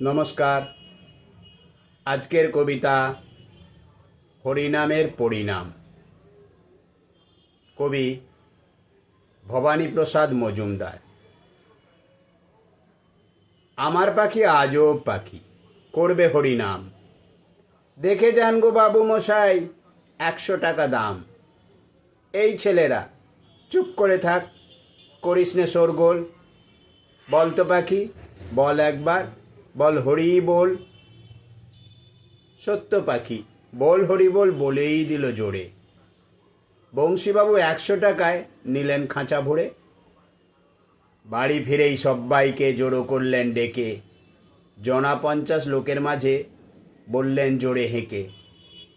নমস্কার। আজকের কবিতা হরিনামের পরিণাম। কবি ভবানীপ্রসাদ মজুমদার। আমার পাখি আজব পাখি, করবে হরিনাম। দেখে যান গো বাবু মশাই, 100 টাকা দাম। এই ছেলেরা চুপ করে থাক, করিস নে শোরগোল। বল তো পাখি, বল একবার, বল হরি বল। সত্য পাখি বল হরি বল বলেই দিল জোরে। বংশীবাবু 100 টাকায় নিলেন খাঁচা ভরে। বাড়ি ফিরেই সব্বাইকে জড়ো করলেন ডেকে। জনা 50 লোকের মাঝে বললেন জোরে হেঁকে,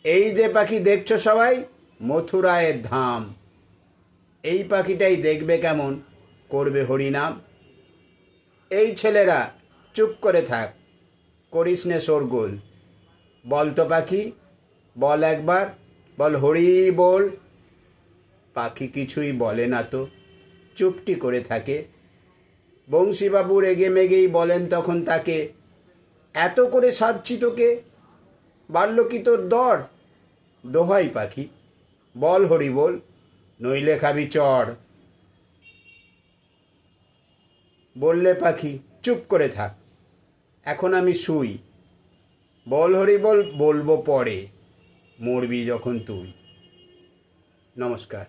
এই যে পাখি দেখছো সবাই, মথুরায়ের ধাম। এই পাখিটাই দেখবে কেমন করবে হরিনাম। এই ছেলেরা চুপ করে থাক, করিস নে শোরগোল। বল তো পাখি, বল একবার, বল হরি বল। পাখি কিছুই বলে না তো, চুপটি করে থাকে। বংশীবাবু রেগে মেগেই বলেন তখন তাকে, এত করে সাজছি তোকে, বাড়ল কি তোর দর? দোহাই পাখি, বল হরি বল, নইলে খাবি চড়। বললে পাখি চুপ করে থাক, এখন আমি শুই। বল হরি বল বলবো পরে, মরবি যখন তুই। নমস্কার।